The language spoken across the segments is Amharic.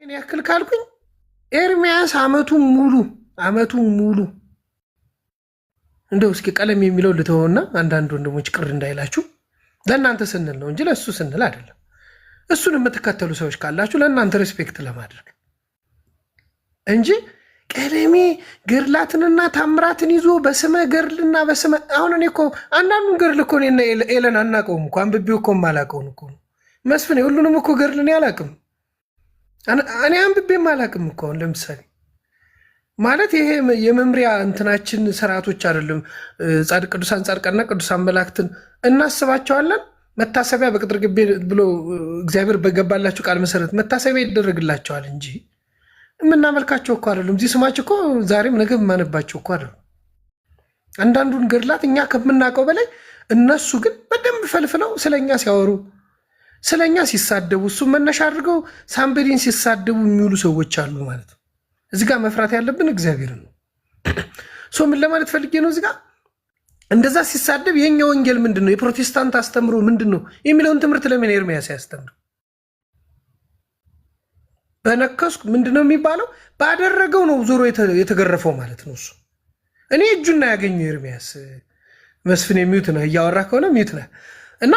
እኔ ያክል ካልኩኝ ኤርሚያስ አመቱን ሙሉ እንደው እስኪ ቀለም የሚለው ልተውና አንዳንድ ወንድሞች ቅር እንዳይላችሁ ለእናንተ ስንል ነው እንጂ ለእሱ ስንል አይደለም። እሱን የምትከተሉ ሰዎች ካላችሁ ለእናንተ ሪስፔክት ለማድረግ እንጂ ቀለሜ ገርላትንና ታምራትን ይዞ በስመ ገርልና በስመ አሁን እኔ እኮ አንዳንዱን ገርል እኮ እኔና ኤለን አናውቀውም እኮ አንብቤው እኮ የማላውቀውን እኮ መስፍን ሁሉንም እኮ ገርልን አላውቅም። እኔ አንብቤም አላውቅም እኮ አሁን ለምሳሌ ማለት ይሄ የመምሪያ እንትናችን ስርዓቶች አይደለም። ጻድቅ ቅዱሳን ጻድቃንና ቅዱሳን መላእክትን እናስባቸዋለን። መታሰቢያ በቅጥር ግቢ ብሎ እግዚአብሔር በገባላቸው ቃል መሰረት መታሰቢያ ይደረግላቸዋል እንጂ የምናመልካቸው እኮ አይደሉም። እዚህ ስማቸው እኮ ዛሬም ነገ የማነባቸው እኮ አይደሉም። አንዳንዱን ገድላት እኛ ከምናውቀው በላይ እነሱ ግን በደንብ ፈልፍለው ስለኛ ሲያወሩ ስለኛ ሲሳደቡ እሱ መነሻ አድርገው ሳምበዲን ሲሳደቡ የሚውሉ ሰዎች አሉ ማለት ነው። እዚህ ጋር መፍራት ያለብን እግዚአብሔር ነው። ምን ለማለት ፈልጌ ነው? እዚህ ጋር እንደዛ ሲሳደብ የኛ ወንጌል ምንድነው? የፕሮቴስታንት አስተምሮ ምንድነው የሚለውን ትምህርት ለምን ኤርሚያስ ያስተምር? በነከስኩ ምንድነው የሚባለው? ባደረገው ነው ዞሮ የተገረፈው ማለት ነው። እሱ እኔ እጁና ያገኘው ኤርሚያስ መስፍን የሚዩት ነው እያወራ ከሆነ ሚዩት ነው እና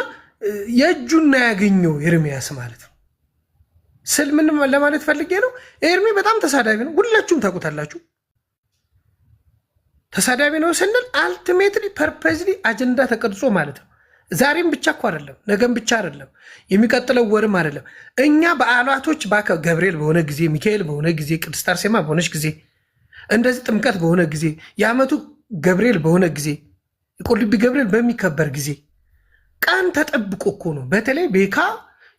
የእጁና ያገኘው ኤርሚያስ ማለት ነው ስል ምን ለማለት ፈልጌ ነው? ኤርሚ በጣም ተሳዳቢ ነው። ሁላችሁም ታውቁታላችሁ። ተሳዳቢ ነው ስንል አልቲሜትሊ ፐርፐዝሊ አጀንዳ ተቀርጾ ማለት ነው። ዛሬም ብቻ እኮ አይደለም፣ ነገም ብቻ አይደለም፣ የሚቀጥለው ወርም አይደለም። እኛ በዓላቶች ገብርኤል በሆነ ጊዜ፣ ሚካኤል በሆነ ጊዜ፣ ቅድስት አርሴማ በሆነች ጊዜ፣ እንደዚህ ጥምቀት በሆነ ጊዜ፣ የዓመቱ ገብርኤል በሆነ ጊዜ፣ የቁልቢ ገብርኤል በሚከበር ጊዜ ቀን ተጠብቆ እኮ ነው። በተለይ ቤካ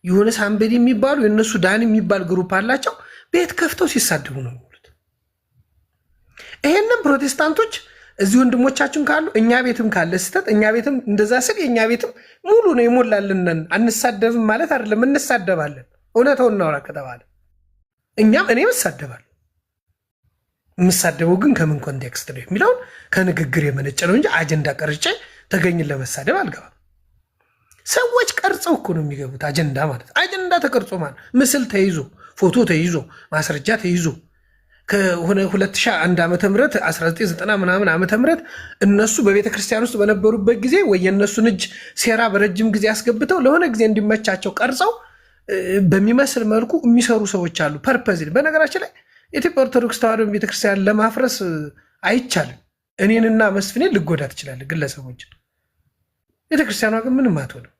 የሆነ ሳምበዲ የሚባሉ የእነሱ ዳን የሚባል ግሩፕ አላቸው። ቤት ከፍተው ሲሳደቡ ነው የሚሉት። ይሄንን ፕሮቴስታንቶች እዚህ ወንድሞቻችን ካሉ እኛ ቤትም ካለ ስተት እኛ ቤትም እንደዛ ስል የእኛ ቤትም ሙሉ ነው የሞላልንን። አንሳደብም ማለት አይደለም፣ እንሳደባለን። እውነታውን እናውራ ከተባለ እኔም እሳደባለሁ። የምሳደበው ግን ከምን ኮንቴክስት ነው የሚለውን ከንግግር የመነጨ ነው እንጂ አጀንዳ ቀርጬ ተገኝን ለመሳደብ አልገባም። ሰዎች ቀርጸው እኮ ነው የሚገቡት። አጀንዳ ማለት አጀንዳ ተቀርጾ ማለት ምስል ተይዞ ፎቶ ተይዞ ማስረጃ ተይዞ ከሆነ 2001 ዓመተ ምህረት 1990 ምናምን ዓመተ ምህረት እነሱ በቤተ ክርስቲያን ውስጥ በነበሩበት ጊዜ ወይ የነሱን እጅ ሴራ በረጅም ጊዜ አስገብተው ለሆነ ጊዜ እንዲመቻቸው ቀርጸው በሚመስል መልኩ የሚሰሩ ሰዎች አሉ። ፐርፐዝ በነገራችን ላይ የኢትዮጵያ ኦርቶዶክስ ተዋሕዶ ቤተክርስቲያን ለማፍረስ አይቻልም። እኔንና መስፍኔን ልጎዳ ትችላለህ ግለሰቦችን። ቤተክርስቲያኗ ግን ምንም አትሆንም።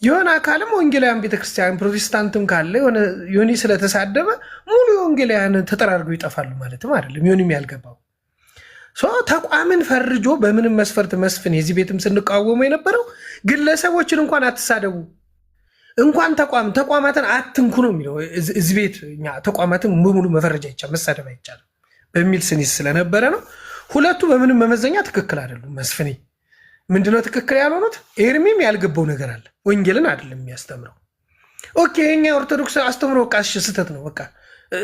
የሆነ አካልም ወንጌላውያን ቤተክርስቲያን ፕሮቴስታንትም ካለ ዮኒ ስለተሳደበ ሙሉ የወንጌላውያን ተጠራርገው ይጠፋሉ ማለትም አይደለም። ዮኒም ያልገባው ተቋምን ፈርጆ በምንም መስፈርት መስፍን የዚህ ቤትም ስንቃወሙ የነበረው ግለሰቦችን እንኳን አትሳደቡ እንኳን ተቋማትን አትንኩ ነው የሚለው። እዚህ ቤት እኛ ተቋማትን በሙሉ መፈረጃ አይቻልም፣ መሳደብ አይቻልም በሚል ስኒት ስለነበረ ነው። ሁለቱ በምንም መመዘኛ ትክክል አይደሉም። መስፍኔ ምንድነው ትክክል ያልሆኑት? ኤርሚም ያልገባው ነገር አለ። ወንጌልን አይደለም የሚያስተምረው። ኦኬ የኛ ኦርቶዶክስ አስተምሮ በቃ ስህተት ነው፣ በቃ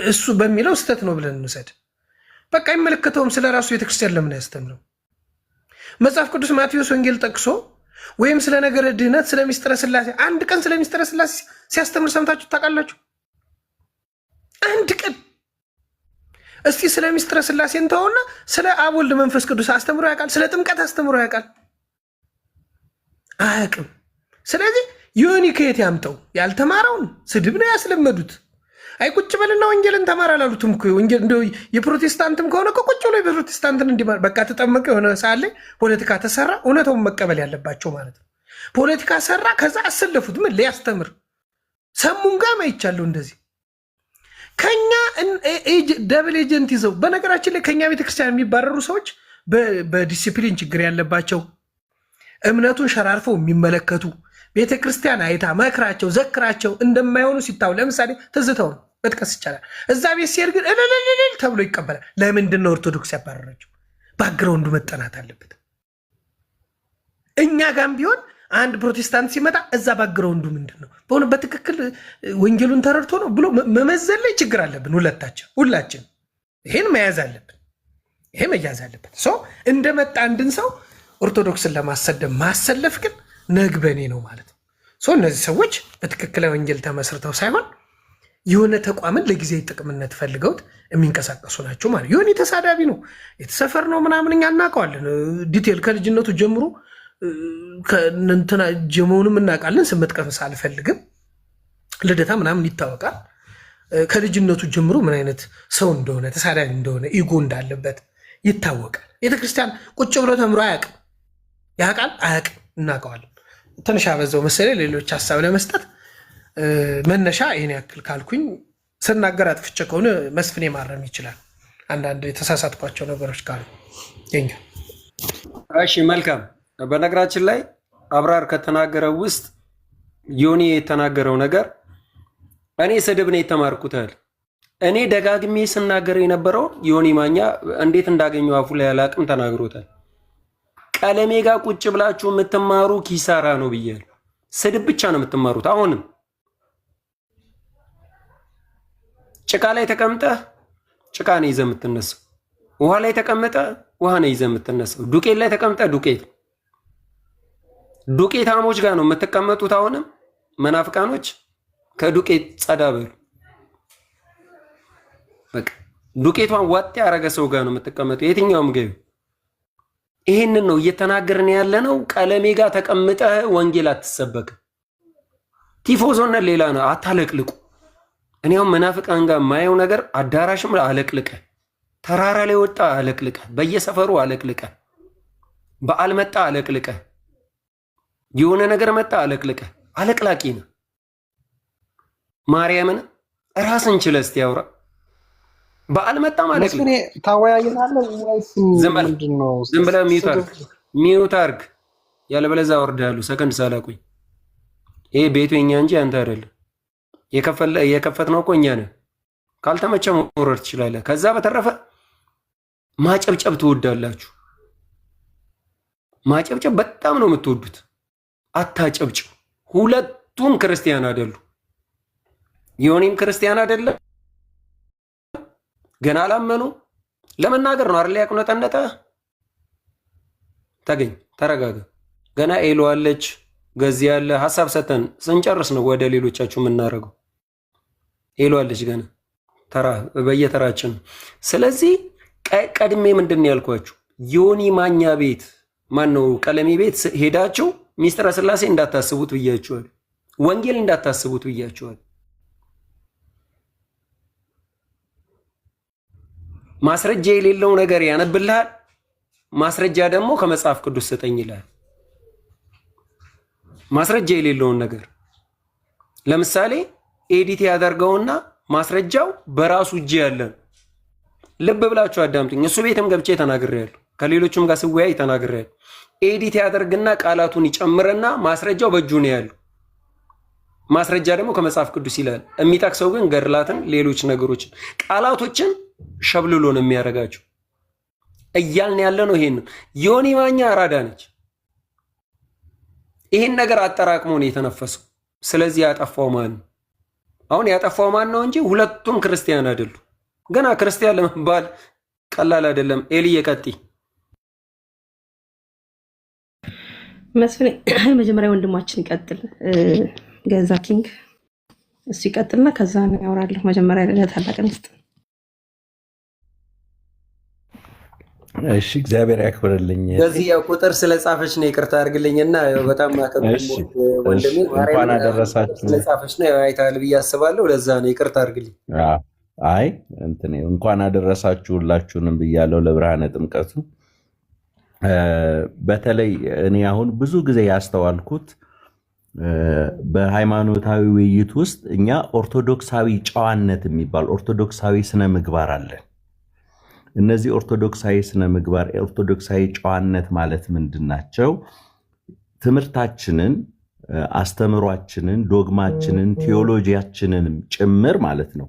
እሱ በሚለው ስህተት ነው ብለን እንውሰድ። በቃ አይመለከተውም። ስለ ራሱ ቤተክርስቲያን ለምን ያስተምረው? መጽሐፍ ቅዱስ ማቴዎስ ወንጌል ጠቅሶ ወይም ስለ ነገረ ድህነት ስለ ሚስጥረ ስላሴ አንድ ቀን ስለ ሚስጥረ ስላሴ ሲያስተምር ሰምታችሁ ታውቃላችሁ? አንድ ቀን እስቲ ስለ ሚስጥረ ስላሴ እንተውና ስለ አብ ወልድ መንፈስ ቅዱስ አስተምሮ ያውቃል? ስለ ጥምቀት አስተምሮ ያውቃል? አያውቅም። ስለዚህ ዮኒ ከየት ያምጠው? ያልተማረውን ስድብ ነው ያስለመዱት። አይ ቁጭ በልና ወንጌልን ተማር አላሉትም እኮ። ወንጌል እንደው የፕሮቴስታንትም ከሆነ እኮ ቁጭ ብሎ የፕሮቴስታንትን እንዲማር በቃ ተጠመቀ። የሆነ ሳለ ፖለቲካ ተሰራ፣ እውነታውን መቀበል ያለባቸው ማለት ነው። ፖለቲካ ሰራ፣ ከዛ አሰለፉት። ምን ሊያስተምር ሰሙን ጋር ማይቻለው እንደዚህ ከኛ ደብል ኤጀንት ይዘው። በነገራችን ላይ ከኛ ቤተክርስቲያን የሚባረሩ ሰዎች በዲሲፕሊን ችግር ያለባቸው፣ እምነቱን ሸራርፈው የሚመለከቱ፣ ቤተክርስቲያን አይታ መክራቸው ዘክራቸው እንደማይሆኑ ሲታው፣ ለምሳሌ ትዝተው መጥቀስ ይቻላል። እዛ ቤት ሲሄድ ግን እልልልል ተብሎ ይቀበላል። ለምንድን ነው ኦርቶዶክስ ያባረረችው? ባክግራውንዱ መጠናት አለበት። እኛ ጋም ቢሆን አንድ ፕሮቴስታንት ሲመጣ እዛ ባክግራውንዱ ምንድን ነው በሆነ በትክክል ወንጌሉን ተረድቶ ነው ብሎ መመዘን ላይ ችግር አለብን። ሁላችን ይሄን መያዝ አለብን። ይሄ መያዝ አለበት። እንደመጣ አንድን ሰው ኦርቶዶክስን ለማሰደብ ማሰለፍ ግን ነግበኔ ነው ማለት ነው። እነዚህ ሰዎች በትክክል ወንጌል ተመስርተው ሳይሆን የሆነ ተቋምን ለጊዜያዊ ጥቅምነት ፈልገውት የሚንቀሳቀሱ ናቸው ማለት። የሆነ ተሳዳቢ ነው የተሰፈር ነው ምናምን እኛ እናውቀዋለን። ዲቴል ከልጅነቱ ጀምሮ ከእንትና ጀመውንም እናውቃለን። ስም መጥቀስ አልፈልግም። ልደታ ምናምን ይታወቃል። ከልጅነቱ ጀምሮ ምን አይነት ሰው እንደሆነ ተሳዳቢ እንደሆነ ኢጎ እንዳለበት ይታወቃል። ቤተክርስቲያን ቁጭ ብሎ ተምሮ አያውቅም። ያውቃል አያውቅም እናውቀዋለን። ትንሽ አበዛው መሰለኝ ሌሎች ሀሳብ ለመስጠት መነሻ ይህን ያክል ካልኩኝ ስናገር አጥፍቼ ከሆነ መስፍኔ ማረም ይችላል። አንዳንድ የተሳሳትኳቸው ነገሮች ካሉ የኛ። እሺ መልካም። በነገራችን ላይ አብራር ከተናገረው ውስጥ ዮኒ የተናገረው ነገር እኔ ስድብ ነው የተማርኩታል። እኔ ደጋግሜ ስናገር የነበረው ዮኒ ማኛ እንዴት እንዳገኘው አፉ ላይ አላቅም ተናግሮታል። ቀለሜ ጋር ቁጭ ብላችሁ የምትማሩ ኪሳራ ነው ብያለሁ። ስድብ ብቻ ነው የምትማሩት። አሁንም ጭቃ ላይ ተቀምጠህ ጭቃ ነው ይዘህ የምትነሳው። ውሃ ላይ ተቀምጠህ ውሃ ነው ይዘህ የምትነሳው። ዱቄት ላይ ተቀምጠህ ዱቄታሞች ጋር ነው የምትቀመጡት። አሁንም መናፍቃኖች ከዱቄት ጸዳ በሉ። በቃ ዱቄቷን ዋጥ ያረገ ሰው ጋር ነው የምትቀመጡ። የትኛውም ገቢ ይሄንን ነው እየተናገርን ያለ ነው። ቀለሜ ጋር ተቀምጠህ ወንጌል አትሰበክ። ቲፎዞነት ሌላ ነው። አታለቅልቁ። እኔው መናፍቃን ጋር ማየው ነገር አዳራሽም አለቅልቀ፣ ተራራ ላይ ወጣ አለቅልቀ፣ በየሰፈሩ አለቅልቀ፣ በዓል መጣ አለቅልቀ፣ የሆነ ነገር መጣ አለቅልቀ። አለቅላቂ ነው። ማርያምን ራስን ችለህ እስቲ ያውራ። በዓል መጣ ማለት ነው። ታወያየናለህ ወይስ ምንድነው? ዝም ብለህ ሚዩት አርግ፣ ያለበለዚያ አወርድሃለሁ። ሰከንድ ሳላቆይ። ይሄ ቤቱ የኛ እንጂ አንተ አይደለም። የከፈትነው እኮ እኛ ነን። ካልተመቸ መውረድ ትችላለህ። ከዛ በተረፈ ማጨብጨብ ትወዳላችሁ። ማጨብጨብ በጣም ነው የምትወዱት። አታጨብጭብ። ሁለቱም ክርስቲያን አይደሉ። ዮኒም ክርስቲያን አይደለም። ገና አላመኑ። ለመናገር ነው አይደል? ያቁነጠነጠ ተገኝ፣ ተረጋጋ። ገና ኤሎ አለች፣ ገዚ ያለ ሐሳብ ሰተን ስንጨርስ ነው ወደ ሌሎቻችሁ የምናደርገው። ኤሎ አለች ገና በየተራችን። ስለዚህ ቀድሜ ምንድን ነው ያልኳችሁ? ዮኒ ማኛ ቤት ማነው ቀለሜ ቤት ሄዳችሁ ሚስጥረ ስላሴ እንዳታስቡት ብያችኋል። ወንጌል እንዳታስቡት ብያችኋል። ማስረጃ የሌለው ነገር ያነብልሃል። ማስረጃ ደግሞ ከመጽሐፍ ቅዱስ ስጠኝ ይላል። ማስረጃ የሌለውን ነገር ለምሳሌ ኤዲት ያደርገውና ማስረጃው በራሱ እጅ ያለን። ልብ ብላችሁ አዳምጡኝ። እሱ ቤትም ገብቼ ተናግሬያለሁ፣ ከሌሎችም ጋር ስወያይ ተናግሬያለሁ። ኤዲት ያደርግና ቃላቱን ይጨምርና ማስረጃው በእጁ ነው ያለው። ማስረጃ ደግሞ ከመጽሐፍ ቅዱስ ይላል። የሚጠቅሰው ግን ገድላትን፣ ሌሎች ነገሮችን፣ ቃላቶችን ሸብልሎ ነው የሚያደርጋቸው። እያልን ያለ ነው ይሄን። ዮኒ ማኛ አራዳ ነች። ይሄን ነገር አጠራቅሞ ነው የተነፈሰው። ስለዚህ ያጠፋው ማን ነው? አሁን ያጠፋው ማን ነው እንጂ ሁለቱም ክርስቲያን አይደሉ። ገና ክርስቲያን ለመባል ቀላል አይደለም። ኤልዬ ቀጥይ። መስፍኔ መጀመሪያ ወንድማችን ይቀጥል። ገዛ ኪንግ እሱ ይቀጥልና ከዛ ነው ያወራለሁ። መጀመሪያ ለታላቅ ሚስት። እሺ እግዚአብሔር ያክብርልኝ። በዚህ ያው ቁጥር ስለጻፈች ነው ይቅርታ አድርግልኝና በጣም ማከብር ወንድሜ እንኳን አደረሳችሁ ስለጻፈች ነው አይታል ብዬ አስባለሁ። ለዛ ነው ይቅርታ አድርግልኝ። አይ እንትን እንኳን አደረሳችሁ ሁላችሁንም ብያለሁ ለብርሃነ ጥምቀቱ። በተለይ እኔ አሁን ብዙ ጊዜ ያስተዋልኩት በሃይማኖታዊ ውይይት ውስጥ እኛ ኦርቶዶክሳዊ ጨዋነት የሚባል ኦርቶዶክሳዊ ስነ ምግባር አለን። እነዚህ ኦርቶዶክሳዊ ስነ ምግባር ኦርቶዶክሳዊ ጨዋነት ማለት ምንድናቸው? ትምህርታችንን፣ አስተምሯችንን፣ ዶግማችንን፣ ቴዎሎጂያችንን ጭምር ማለት ነው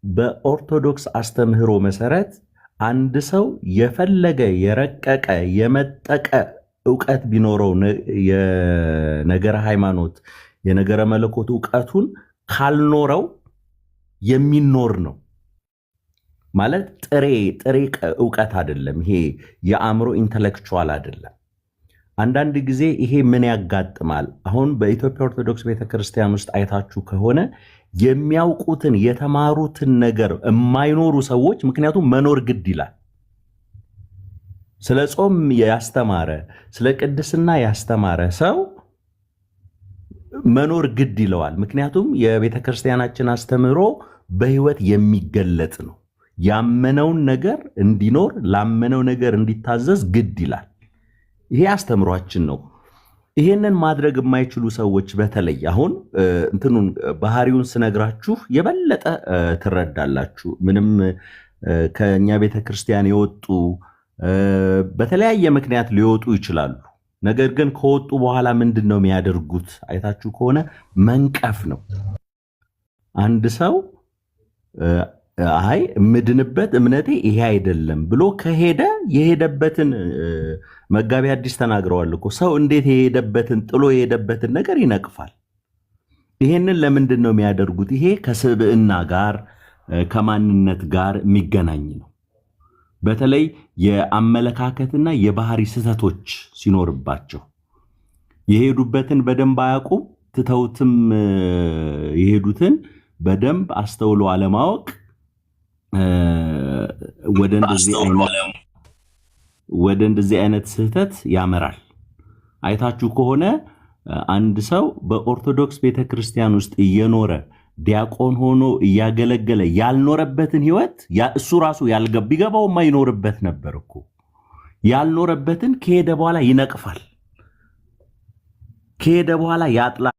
በኦርቶዶክስ አስተምህሮ መሰረት አንድ ሰው የፈለገ የረቀቀ የመጠቀ እውቀት ቢኖረው የነገረ ሃይማኖት የነገረ መለኮት እውቀቱን ካልኖረው የሚኖር ነው ማለት ጥሬ እውቀት አይደለም። ይሄ የአእምሮ ኢንተሌክቹዋል አይደለም። አንዳንድ ጊዜ ይሄ ምን ያጋጥማል? አሁን በኢትዮጵያ ኦርቶዶክስ ቤተክርስቲያን ውስጥ አይታችሁ ከሆነ የሚያውቁትን የተማሩትን ነገር የማይኖሩ ሰዎች ምክንያቱም መኖር ግድ ይላል። ስለ ጾም ያስተማረ ስለ ቅድስና ያስተማረ ሰው መኖር ግድ ይለዋል። ምክንያቱም የቤተ ክርስቲያናችን አስተምህሮ በህይወት የሚገለጥ ነው። ያመነውን ነገር እንዲኖር ላመነው ነገር እንዲታዘዝ ግድ ይላል። ይሄ አስተምሯችን ነው። ይሄንን ማድረግ የማይችሉ ሰዎች በተለይ አሁን እንትኑን ባህሪውን ስነግራችሁ የበለጠ ትረዳላችሁ። ምንም ከኛ ቤተ ክርስቲያን የወጡ በተለያየ ምክንያት ሊወጡ ይችላሉ። ነገር ግን ከወጡ በኋላ ምንድን ነው የሚያደርጉት? አይታችሁ ከሆነ መንቀፍ ነው። አንድ ሰው አይ ምድንበት እምነቴ ይሄ አይደለም ብሎ ከሄደ የሄደበትን መጋቢ አዲስ ተናግረዋል እኮ ሰው እንዴት የሄደበትን ጥሎ የሄደበትን ነገር ይነቅፋል። ይሄንን ለምንድን ነው የሚያደርጉት? ይሄ ከስብዕና ጋር ከማንነት ጋር የሚገናኝ ነው። በተለይ የአመለካከትና የባህሪ ስህተቶች ሲኖርባቸው የሄዱበትን በደንብ አያውቁም። ትተውትም የሄዱትን በደንብ አስተውሎ አለማወቅ ወደ እንደዚህ አይነት ስህተት ያመራል። አይታችሁ ከሆነ አንድ ሰው በኦርቶዶክስ ቤተክርስቲያን ውስጥ እየኖረ ዲያቆን ሆኖ እያገለገለ ያልኖረበትን ህይወት እሱ ራሱ ቢገባው የማይኖርበት ነበር እኮ። ያልኖረበትን ከሄደ በኋላ ይነቅፋል፣ ከሄደ በኋላ ያጥላል።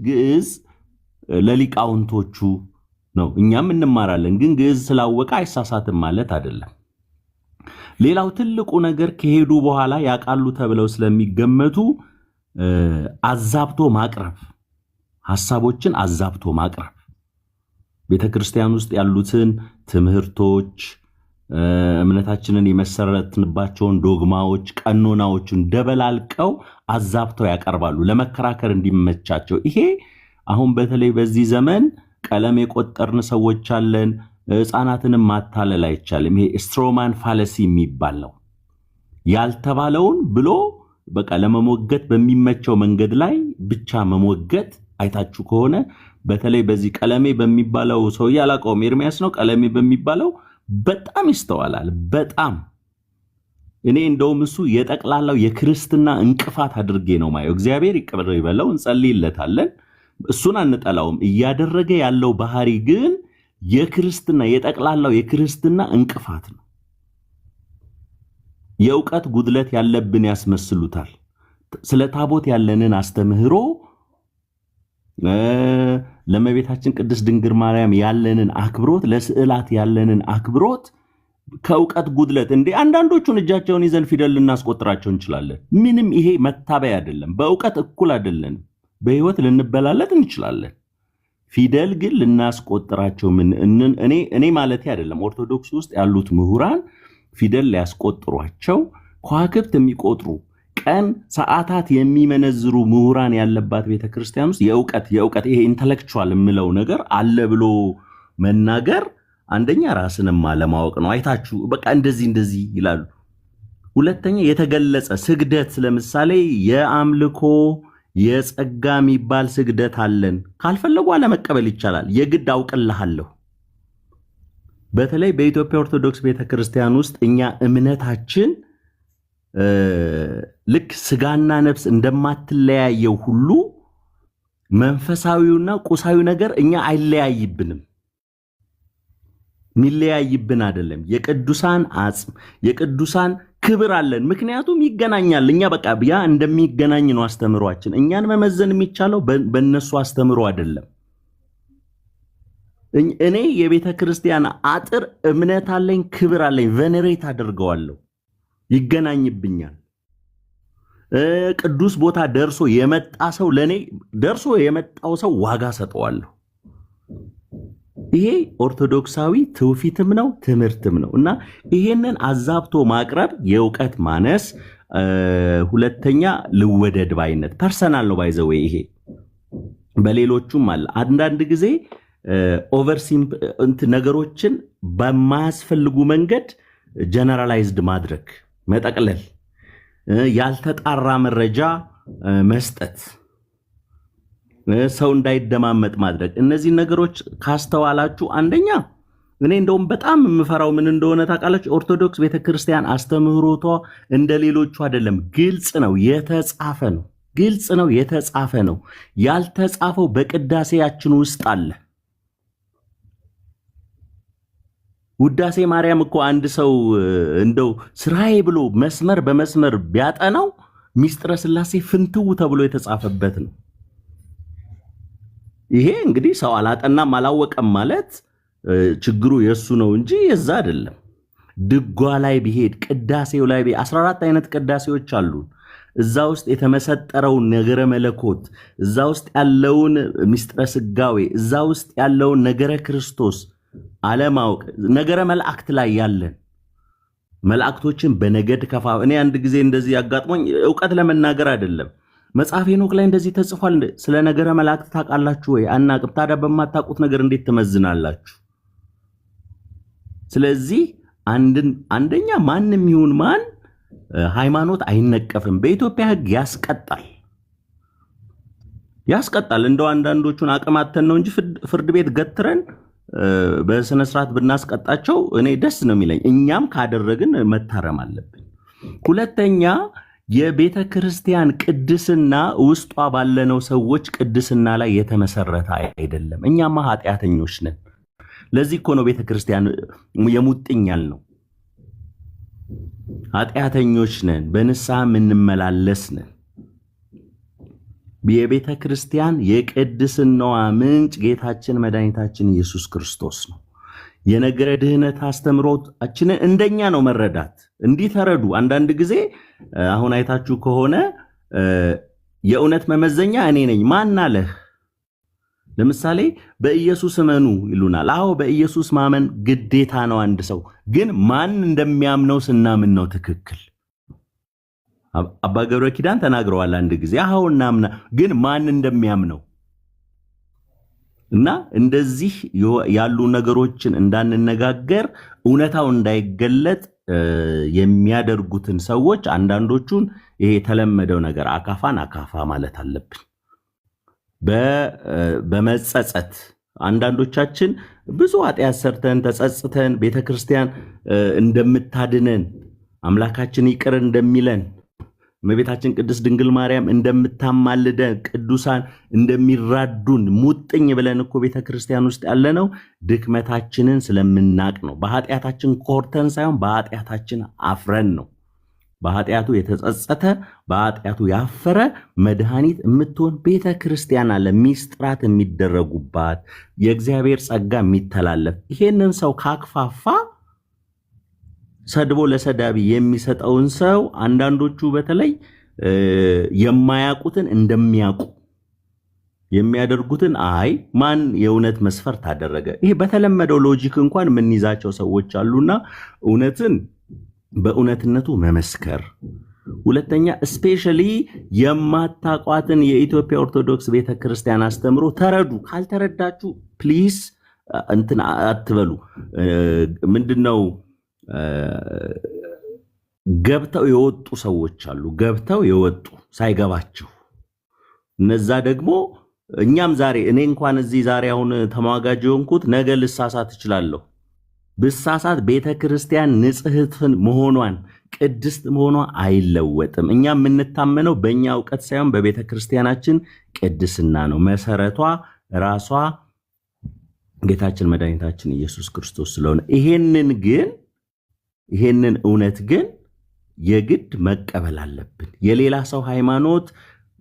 ግዕዝ ለሊቃውንቶቹ ነው፣ እኛም እንማራለን። ግን ግዕዝ ስላወቀ አይሳሳትም ማለት አይደለም። ሌላው ትልቁ ነገር ከሄዱ በኋላ ያውቃሉ ተብለው ስለሚገመቱ አዛብቶ ማቅረብ፣ ሐሳቦችን አዛብቶ ማቅረብ፣ ቤተክርስቲያን ውስጥ ያሉትን ትምህርቶች፣ እምነታችንን የመሰረትንባቸውን ዶግማዎች፣ ቀኖናዎችን ደበላልቀው አዛብተው ያቀርባሉ ለመከራከር እንዲመቻቸው። ይሄ አሁን በተለይ በዚህ ዘመን ቀለም የቆጠርን ሰዎች አለን። ሕፃናትንም ማታለል አይቻልም። ይሄ ስትሮማን ፋለሲ የሚባል ነው። ያልተባለውን ብሎ በቃ ለመሞገት በሚመቸው መንገድ ላይ ብቻ መሞገት። አይታችሁ ከሆነ በተለይ በዚህ ቀለሜ በሚባለው ሰውዬ አላውቀውም፣ ኤርሚያስ ነው ቀለሜ በሚባለው በጣም ይስተዋላል። በጣም እኔ እንደውም እሱ የጠቅላላው የክርስትና እንቅፋት አድርጌ ነው ማየው። እግዚአብሔር ይቅር ይበለው፣ እንጸልይለታለን። እሱን አንጠላውም። እያደረገ ያለው ባህሪ ግን የክርስትና የጠቅላላው የክርስትና እንቅፋት ነው። የእውቀት ጉድለት ያለብን ያስመስሉታል። ስለ ታቦት ያለንን አስተምህሮ፣ ለእመቤታችን ቅድስት ድንግል ማርያም ያለንን አክብሮት፣ ለስዕላት ያለንን አክብሮት ከእውቀት ጉድለት እንዴ አንዳንዶቹን እጃቸውን ይዘን ፊደል ልናስቆጥራቸው እንችላለን። ምንም ይሄ መታበይ አይደለም። በእውቀት እኩል አይደለንም። በህይወት ልንበላለት እንችላለን። ፊደል ግን ልናስቆጥራቸው እኔ ማለት አይደለም። ኦርቶዶክስ ውስጥ ያሉት ምሁራን ፊደል ሊያስቆጥሯቸው ከዋክብት የሚቆጥሩ ቀን ሰዓታት የሚመነዝሩ ምሁራን ያለባት ቤተክርስቲያን ውስጥ የእውቀት ይሄ ኢንተሌክቹዋል የምለው ነገር አለ ብሎ መናገር አንደኛ ራስንም አለማወቅ ነው። አይታችሁ በቃ እንደዚህ ይላሉ። ሁለተኛ የተገለጸ ስግደት፣ ለምሳሌ የአምልኮ የጸጋ የሚባል ስግደት አለን። ካልፈለጉ አለመቀበል ይቻላል። የግድ አውቅልሃለሁ። በተለይ በኢትዮጵያ ኦርቶዶክስ ቤተክርስቲያን ውስጥ እኛ እምነታችን ልክ ስጋና ነፍስ እንደማትለያየው ሁሉ መንፈሳዊውና ቁሳዊ ነገር እኛ አይለያይብንም። ሚለያይብን አይደለም። የቅዱሳን አጽም የቅዱሳን ክብር አለን። ምክንያቱም ይገናኛል። እኛ በቃ ያ እንደሚገናኝ ነው አስተምሯችን። እኛን መመዘን የሚቻለው በእነሱ አስተምሮ አይደለም። እኔ የቤተ ክርስቲያን አጥር እምነት አለኝ፣ ክብር አለኝ፣ ቬኔሬት አድርገዋለሁ፣ ይገናኝብኛል። ቅዱስ ቦታ ደርሶ የመጣ ሰው ለኔ ደርሶ የመጣው ሰው ዋጋ ሰጠዋለሁ። ይሄ ኦርቶዶክሳዊ ትውፊትም ነው ትምህርትም ነው እና ይሄንን አዛብቶ ማቅረብ የእውቀት ማነስ፣ ሁለተኛ ልወደድ ባይነት ፐርሰናል ነው ባይዘው። ይሄ በሌሎቹም አለ። አንዳንድ ጊዜ ኦቨር ነገሮችን በማያስፈልጉ መንገድ ጀነራላይዝድ ማድረግ፣ መጠቅለል፣ ያልተጣራ መረጃ መስጠት፣ ሰው እንዳይደማመጥ ማድረግ። እነዚህ ነገሮች ካስተዋላችሁ አንደኛ እኔ እንደውም በጣም የምፈራው ምን እንደሆነ ታውቃላችሁ? ኦርቶዶክስ ቤተክርስቲያን አስተምህሮቷ እንደ ሌሎቹ አይደለም። ግልጽ ነው፣ የተጻፈ ነው። ግልጽ ነው፣ የተጻፈ ነው። ያልተጻፈው በቅዳሴያችን ውስጥ አለ። ውዳሴ ማርያም እኮ አንድ ሰው እንደው ስራዬ ብሎ መስመር በመስመር ቢያጠናው ሚስጥረ ሥላሴ ፍንትው ተብሎ የተጻፈበት ነው። ይሄ እንግዲህ ሰው አላጠናም አላወቀም ማለት ችግሩ የሱ ነው እንጂ የዛ አይደለም። ድጓ ላይ ቢሄድ ቅዳሴው ላይ 14 አይነት ቅዳሴዎች አሉ። እዛ ውስጥ የተመሰጠረውን ነገረ መለኮት፣ እዛ ውስጥ ያለውን ሚስጥረ ስጋዌ፣ እዛ ውስጥ ያለውን ነገረ ክርስቶስ አለማወቅ፣ ነገረ መላእክት ላይ ያለን መላእክቶችን በነገድ ከፋ እኔ አንድ ጊዜ እንደዚህ ያጋጥሞኝ ዕውቀት ለመናገር አይደለም መጽሐፈ ሄኖክ ላይ እንደዚህ ተጽፏል። ስለ ነገረ መላእክት ታውቃላችሁ ወይ? አናውቅም። ታዲያ በማታውቁት ነገር እንዴት ትመዝናላችሁ? ስለዚህ አንደኛ ማንም ይሁን ማን ሃይማኖት አይነቀፍም። በኢትዮጵያ ሕግ ያስቀጣል። እንደው አንዳንዶቹን አቅማተን ነው እንጂ ፍርድ ቤት ገትረን በስነ ስርዓት ብናስቀጣቸው እኔ ደስ ነው የሚለኝ። እኛም ካደረግን መታረም አለብን። ሁለተኛ የቤተ ክርስቲያን ቅድስና ውስጧ ባለነው ሰዎች ቅድስና ላይ የተመሰረተ አይደለም። እኛማ ኃጢአተኞች ነን። ለዚህ እኮ ነው ቤተ ክርስቲያን የሙጥኛል ነው። ኃጢአተኞች ነን፣ በንስሐ የምንመላለስ ነን። የቤተ ክርስቲያን የቅድስናዋ ምንጭ ጌታችን መድኃኒታችን ኢየሱስ ክርስቶስ ነው። የነገረ ድህነት አስተምሮታችንን እንደኛ ነው መረዳት። እንዲተረዱ አንዳንድ ጊዜ አሁን አይታችሁ ከሆነ የእውነት መመዘኛ እኔ ነኝ ማን አለህ? ለምሳሌ በኢየሱስ እመኑ ይሉናል። አዎ በኢየሱስ ማመን ግዴታ ነው። አንድ ሰው ግን ማን እንደሚያምነው ስናምን ነው ትክክል። አባ ገብረ ኪዳን ተናግረዋል አንድ ጊዜ። አዎ እናምና ግን ማን እንደሚያምነው እና እንደዚህ ያሉ ነገሮችን እንዳንነጋገር እውነታው እንዳይገለጥ የሚያደርጉትን ሰዎች አንዳንዶቹን ይሄ የተለመደው ነገር አካፋን አካፋ ማለት አለብን። በመጸጸት አንዳንዶቻችን ብዙ ኃጢአት ሰርተን ተጸጽተን ቤተክርስቲያን እንደምታድነን አምላካችን ይቅር እንደሚለን እመቤታችን ቅድስት ድንግል ማርያም እንደምታማልደን ቅዱሳን እንደሚራዱን ሙጥኝ ብለን እኮ ቤተክርስቲያን ውስጥ ያለነው ድክመታችንን ስለምናቅ ነው። በኃጢአታችን ኮርተን ሳይሆን በኃጢአታችን አፍረን ነው። በኃጢአቱ የተጸጸተ በኃጢአቱ ያፈረ መድኃኒት የምትሆን ቤተክርስቲያን አለ። ሚስጥራት የሚደረጉባት የእግዚአብሔር ጸጋ የሚተላለፍ ይሄንን ሰው ካክፋፋ ሰድቦ ለሰዳቢ የሚሰጠውን ሰው አንዳንዶቹ በተለይ የማያውቁትን እንደሚያውቁ የሚያደርጉትን አይ ማን የእውነት መስፈርት አደረገ? ይሄ በተለመደው ሎጂክ እንኳን የምንይዛቸው ሰዎች አሉና እውነትን በእውነትነቱ መመስከር። ሁለተኛ ስፔሻሊ የማታቋትን የኢትዮጵያ ኦርቶዶክስ ቤተክርስቲያን አስተምሮ ተረዱ። ካልተረዳችሁ ፕሊዝ እንትን አትበሉ። ምንድነው ገብተው የወጡ ሰዎች አሉ። ገብተው የወጡ ሳይገባቸው እነዛ ደግሞ እኛም ዛሬ እኔ እንኳን እዚህ ዛሬ አሁን ተሟጋጅ የሆንኩት ነገ ልሳሳት እችላለሁ። ብሳሳት ቤተክርስቲያን ንጽሕትን መሆኗን ቅድስት መሆኗ አይለወጥም። እኛ የምንታመነው በእኛ እውቀት ሳይሆን በቤተክርስቲያናችን ቅድስና ነው። መሰረቷ ራሷ ጌታችን መድኃኒታችን ኢየሱስ ክርስቶስ ስለሆነ ይሄንን እውነት ግን የግድ መቀበል አለብን። የሌላ ሰው ሃይማኖት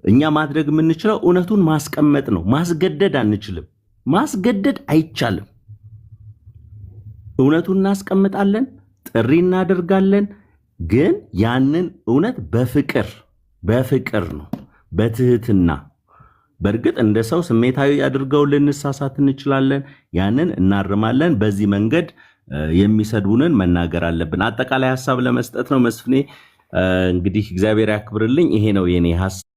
እኛ ማድረግ የምንችለው እውነቱን ማስቀመጥ ነው። ማስገደድ አንችልም። ማስገደድ አይቻልም። እውነቱን እናስቀምጣለን፣ ጥሪ እናደርጋለን። ግን ያንን እውነት በፍቅር ነው፣ በትህትና። በእርግጥ እንደ ሰው ስሜታዊ አድርገው ልንሳሳት እንችላለን። ያንን እናርማለን። በዚህ መንገድ የሚሰድቡንን መናገር አለብን። አጠቃላይ ሐሳብ ለመስጠት ነው። መስፍኔ እንግዲህ እግዚአብሔር ያክብርልኝ። ይሄ ነው የኔ ሐሳብ።